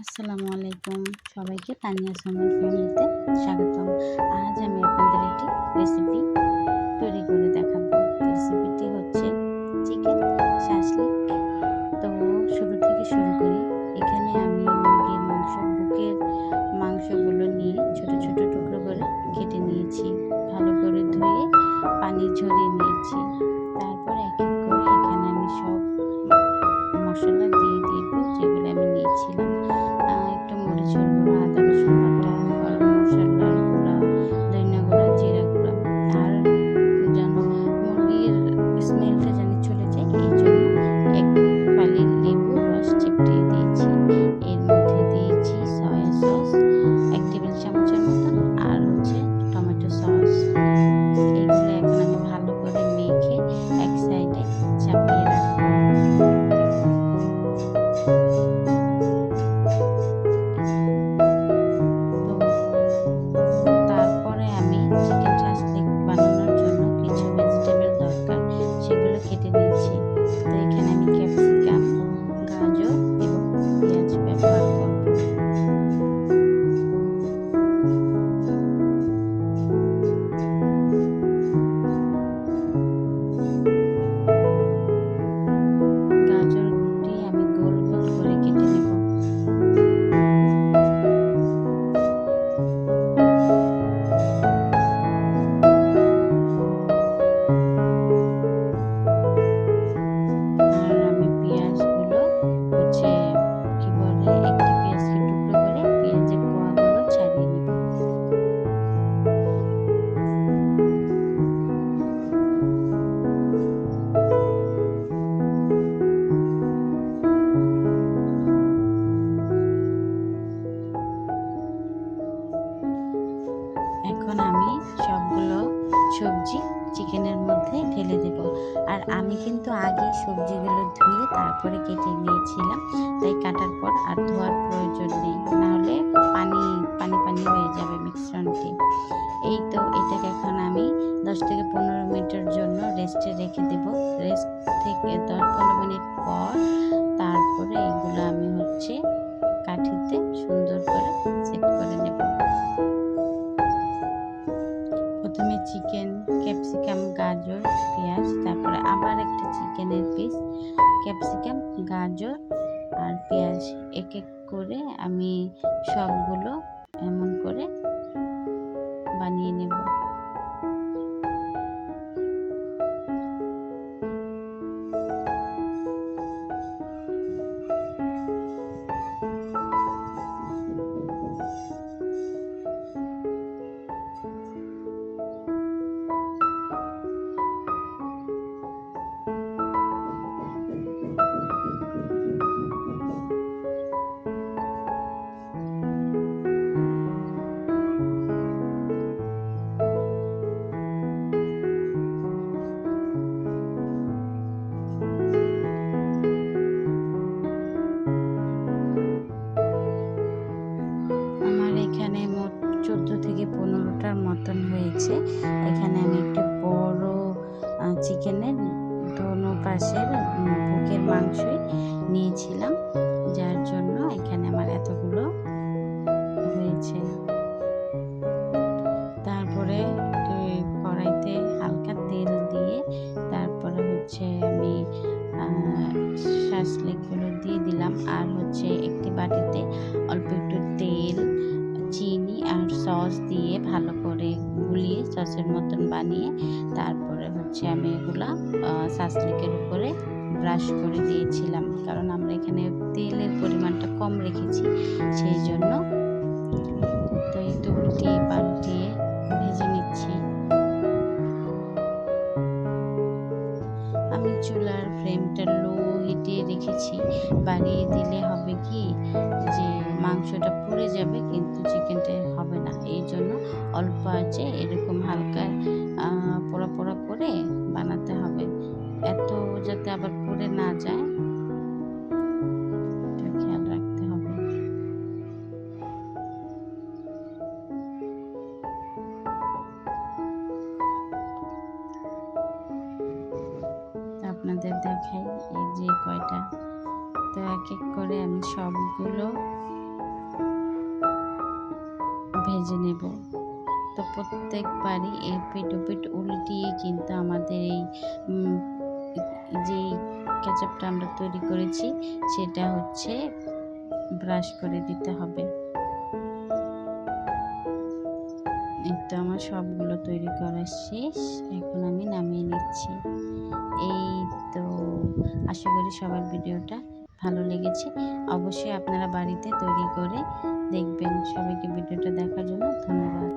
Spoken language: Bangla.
আসসালামু আলাইকুম। সবাইকে তানিয়া সুমন ফ্যামিলিতে স্বাগতম। আজ আমি আপনাদের একটি রেসিপি তৈরি করে দেখাবো। রেসিপিটি হচ্ছে চিকেন শাসলিক। তো শুরু থেকে শুরু করি। এখানে আমি মুরগির মাংস, বুকের মাংসগুলো নিয়ে ছোট ছোট টুকরো করে কেটে নিয়েছি। ভালো করে ধুয়ে পানি ঝরিয়ে নিয়েছি। তারপর এক এক করে এখানে আমি সব মশলা দিয়ে দিব যেগুলো আমি নিয়েছিলাম। একটু মরিচের গুঁড়া, আদা রসুন বাটা, গরম মশলার গুঁড়া, ধনিয়া গুঁড়া, জিরা গুঁড়া। আর যেন মুরগির স্মেলটা যেন চলে যায় এই জন্য এক ফালি লেবুর রস চিপড়িয়ে দিয়েছি। এর মধ্যে দিয়েছি সয়া সস 1 টেবিল চামচের মতন, আর হচ্ছে টমেটো সস। এগুলো এখন আমি ভালো করে মেখে এক সাইডে চাপিয়ে রাখবো। তারপরে আমি চিকেন শাসলিক বানানোর জন্য কিছু ভেজিটেবল দরকার, সেগুলো কেটে নিচ্ছি। তো এখানে আমি ক্যাপসিকাম, গাজর এবং পেঁয়াজ ব্যবহার করব। গাজরটি আমি গোল গোল করে কেটে নেব। আর আমি পেঁয়াজগুলো হচ্ছে কি বলে, একটি পেঁয়াজকে টুকরো করে পেঁয়াজের কোয়াগুলো ছাড়িয়ে নেব। এখন আমি সবগুলো সবজি চিকেনের মধ্যে ঢেলে দেব। আর আমি কিন্তু আগে সবজিগুলো ধুয়ে তারপরে কেটে নিয়েছিলাম, তাই কাটার পর আর ধোয়ার প্রয়োজন নেই, নাহলে পানি পানি পানি হয়ে যাবে মিশ্রণটি। এই তো এটাকে এখন আমি 10 থেকে 15 মিনিটের জন্য রেস্টে রেখে দেব। রেস্ট থেকে 10-15 মিনিট পর তারপরে এগুলো আমি হচ্ছে কাঠিতে সুন্দর করে সেট করে নেব। প্রথমে চিকেন, ক্যাপসিকাম, গাজর, পেঁয়াজ, তারপরে আবার একটা চিকেনের পিস, ক্যাপসিকাম, গাজর আর পেঁয়াজ এক এক করে আমি সবগুলো এমন করে বানিয়ে নেব। আমার এখানে মোট 14 থেকে 15টার মতন হয়েছে। এখানে আমি একটু বড় চিকেনের দোনো পাশের বুকের মাংসই নিয়েছিলাম, যার জন্য এখানে আমার এতগুলো হয়েছে। তারপরে কড়াইতে হালকা তেল দিয়ে তারপরে হচ্ছে আমি শাসলিকগুলো দিয়ে দিলাম। আর হচ্ছে একটি বাটিতে অল্প একটু তেল, চিনি আর সস দিয়ে ভালো করে গুলিয়ে সসের মতন বানিয়ে তারপরে হচ্ছে আমি এগুলা শাসলিকের উপরে ব্রাশ করে দিয়েছিলাম, কারণ আমরা এখানে তেলের পরিমাণটা কম রেখেছি সেই জন্য। তো একটু উল্টিয়ে পাল্টিয়ে ভেজে নিচ্ছি। আমি চুলার ফ্লেমটা লো হিটে রেখেছি। বাড়িয়ে দিলে হবে কি যে মাংসটা পুড়ে যাবে কিন্তু চিকেনটা হবে না, এই জন্য অল্প আঁচে এরকম হালকা পোড়া পোড়া করে বানাতে হবে, এত যাতে আবার পুড়ে না যায় এটা খেয়াল রাখতে হবে। আপনাদের দেখাই এই যে কয়টা। তো এক এক করে আমি সবগুলো ভেজে নেব। তো প্রত্যেকবারই এপিঠ ওপিঠ উল্টিয়ে কিন্তু আমাদের এই যে কেচাপটা আমরা তৈরি করেছি সেটা হচ্ছে ব্রাশ করে দিতে হবে। এই তো আমার সবগুলো তৈরি করা শেষ, এখন আমি নামিয়ে নিচ্ছি। এই তো আশা করি সবার ভিডিওটা ভালো লেগেছে। অবশ্যই আপনারা বাড়িতে তৈরি করে দেখবেন। সবাইকে ভিডিওটা দেখার জন্য ধন্যবাদ।